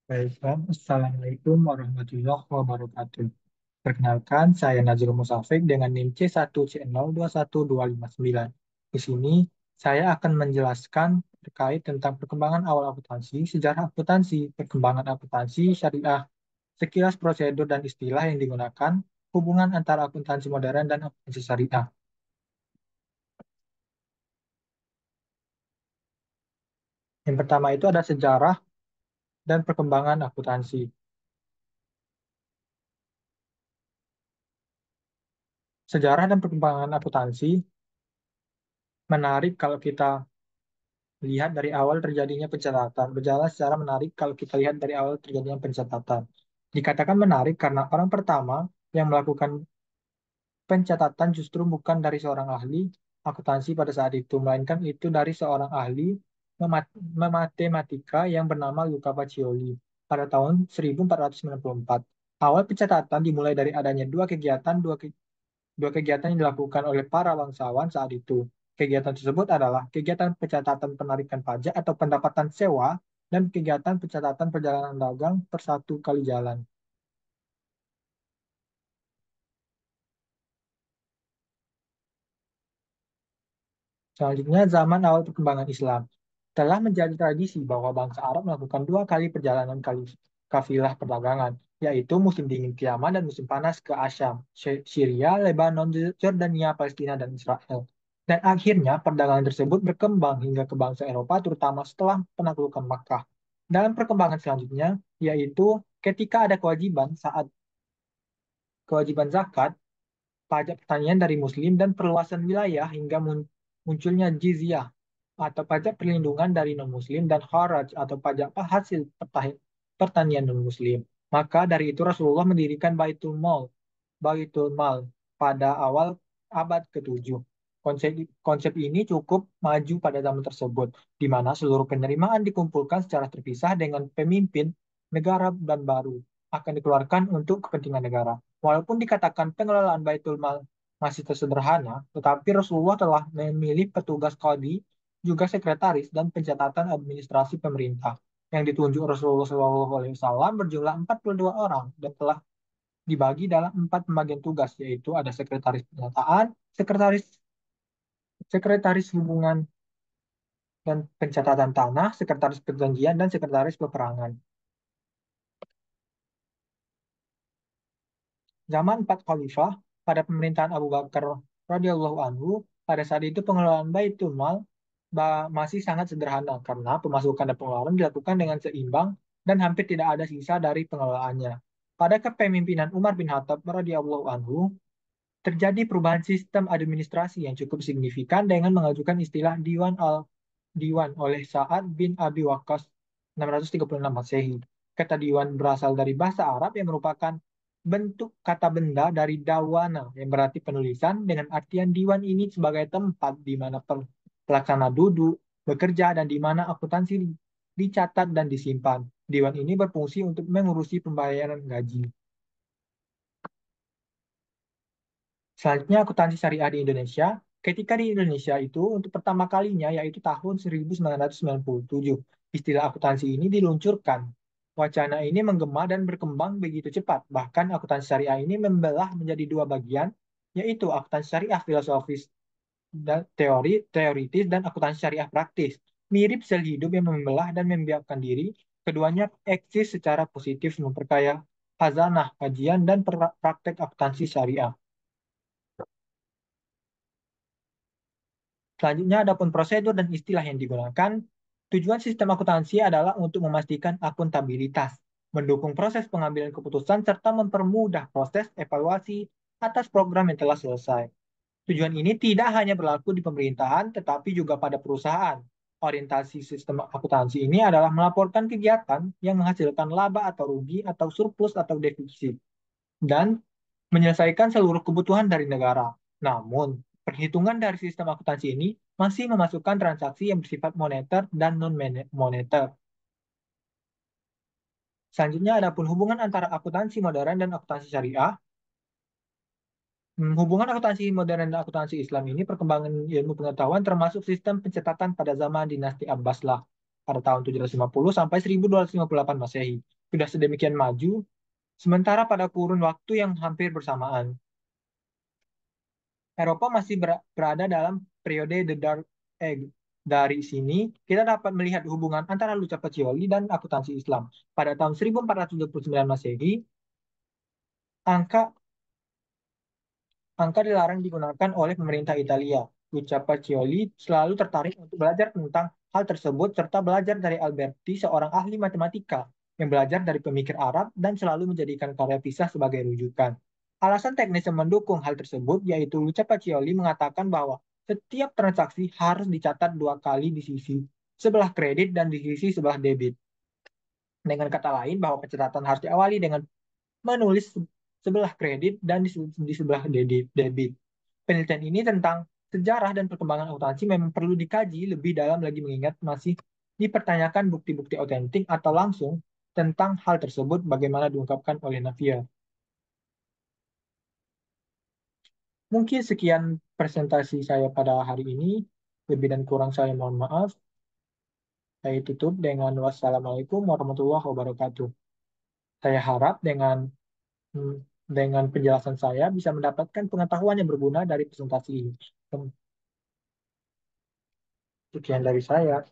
Baiklah, Assalamualaikum warahmatullahi wabarakatuh. Perkenalkan, saya Nazrul Musafik dengan NIM C1C021259. Di sini, saya akan menjelaskan terkait tentang perkembangan awal akuntansi, sejarah akuntansi, perkembangan akuntansi syariah, sekilas prosedur dan istilah yang digunakan, hubungan antara akuntansi modern dan akuntansi syariah. Yang pertama itu ada sejarah dan perkembangan akuntansi. Sejarah dan perkembangan akuntansi menarik kalau kita lihat dari awal terjadinya pencatatan. Berjalan secara menarik kalau kita lihat dari awal terjadinya pencatatan. Dikatakan menarik karena orang pertama yang melakukan pencatatan justru bukan dari seorang ahli akuntansi pada saat itu, melainkan itu dari seorang ahli matematika yang bernama Luca Pacioli pada tahun 1494. Awal pencatatan dimulai dari adanya dua kegiatan yang dilakukan oleh para bangsawan saat itu. Kegiatan tersebut adalah kegiatan pencatatan penarikan pajak atau pendapatan sewa dan kegiatan pencatatan perjalanan dagang per satu kali jalan. Selanjutnya, zaman awal perkembangan Islam. Telah menjadi tradisi bahwa bangsa Arab melakukan dua kali perjalanan kali kafilah perdagangan, yaitu musim dingin ke Yaman dan musim panas ke Asyam, Syria, Lebanon, Jordania, Palestina, dan Israel. Dan akhirnya perdagangan tersebut berkembang hingga ke bangsa Eropa, terutama setelah penaklukan Makkah. Dalam perkembangan selanjutnya, yaitu ketika ada kewajiban zakat, pajak pertanian dari Muslim dan perluasan wilayah hingga munculnya jizyah atau pajak perlindungan dari non-Muslim dan kharaj atau pajak hasil pertanian non-Muslim. Maka dari itu Rasulullah mendirikan Baitul Mal pada awal abad ke-7. Konsep, konsep ini cukup maju pada zaman tersebut, di mana seluruh penerimaan dikumpulkan secara terpisah dengan pemimpin negara dan baru akan dikeluarkan untuk kepentingan negara. Walaupun dikatakan pengelolaan Baitul Mal masih tersederhana, tetapi Rasulullah telah memilih petugas qadi, juga sekretaris dan pencatatan administrasi pemerintah yang ditunjuk Rasulullah SAW berjumlah 42 orang dan telah dibagi dalam 4 pembagian tugas, yaitu ada sekretaris pendataan, sekretaris sekretaris hubungan dan pencatatan tanah, sekretaris perjanjian, dan sekretaris peperangan. Zaman empat khalifah pada pemerintahan Abu Bakar radhiyallahu anhu, pada saat itu pengelolaan Baitul Mal masih sangat sederhana karena pemasukan dan pengeluaran dilakukan dengan seimbang dan hampir tidak ada sisa dari pengelolaannya. Pada kepemimpinan Umar bin Khattab radhiyallahu anhu, terjadi perubahan sistem administrasi yang cukup signifikan dengan mengajukan istilah Diwan oleh Sa'ad bin Abi Waqqas 636 Masehi. Kata Diwan berasal dari bahasa Arab yang merupakan bentuk kata benda dari dawana yang berarti penulisan dengan artian diwan ini sebagai tempat di mana pelaksana duduk, bekerja, dan di mana akuntansi dicatat dan disimpan. Diwan ini berfungsi untuk mengurusi pembayaran gaji. Selanjutnya akuntansi syariah di Indonesia. Ketika di Indonesia itu untuk pertama kalinya yaitu tahun 1997, istilah akuntansi ini diluncurkan. Wacana ini menggema dan berkembang begitu cepat. Bahkan akuntansi syariah ini membelah menjadi dua bagian, yaitu akuntansi syariah filosofis dan teoritis dan akuntansi syariah praktis. Mirip sel hidup yang membelah dan membiarkan diri, keduanya eksis secara positif memperkaya khazanah kajian dan praktek akuntansi syariah. Selanjutnya, adapun prosedur dan istilah yang digunakan. Tujuan sistem akuntansi adalah untuk memastikan akuntabilitas, mendukung proses pengambilan keputusan, serta mempermudah proses evaluasi atas program yang telah selesai. Tujuan ini tidak hanya berlaku di pemerintahan, tetapi juga pada perusahaan. Orientasi sistem akuntansi ini adalah melaporkan kegiatan yang menghasilkan laba atau rugi atau surplus atau defisit dan menyelesaikan seluruh kebutuhan dari negara. Namun, perhitungan dari sistem akuntansi ini masih memasukkan transaksi yang bersifat moneter dan non-moneter. Selanjutnya, adapun hubungan antara akuntansi modern dan akuntansi syariah. Hubungan akuntansi modern dan akuntansi Islam ini perkembangan ilmu pengetahuan termasuk sistem pencatatan pada zaman dinasti Abbaslah pada tahun 750 sampai 1258 Masehi. sudah sedemikian maju, sementara pada kurun waktu yang hampir bersamaan, Eropa masih berada dalam periode The Dark Age. Dari sini, kita dapat melihat hubungan antara Luca Pacioli dan akuntansi Islam. Pada tahun 1479 Masehi, angka angka dilarang digunakan oleh pemerintah Italia. Luca Pacioli selalu tertarik untuk belajar tentang hal tersebut serta belajar dari Alberti, seorang ahli matematika yang belajar dari pemikir Arab dan selalu menjadikan karya Pisah sebagai rujukan. Alasan teknis yang mendukung hal tersebut yaitu Luca Pacioli mengatakan bahwa setiap transaksi harus dicatat dua kali di sisi sebelah kredit dan di sisi sebelah debit. Dengan kata lain, bahwa pencatatan harus diawali dengan menulis sebelah kredit dan di sebelah debit. Penelitian ini tentang sejarah dan perkembangan akuntansi memang perlu dikaji lebih dalam lagi mengingat masih dipertanyakan bukti-bukti otentik atau langsung tentang hal tersebut bagaimana diungkapkan oleh Navia. Mungkin sekian presentasi saya pada hari ini. Lebih dan kurang saya mohon maaf. Saya tutup dengan wassalamualaikum warahmatullahi wabarakatuh. Saya harap hmm, dengan penjelasan saya bisa mendapatkan pengetahuan yang berguna dari presentasi ini. Sekian dari saya.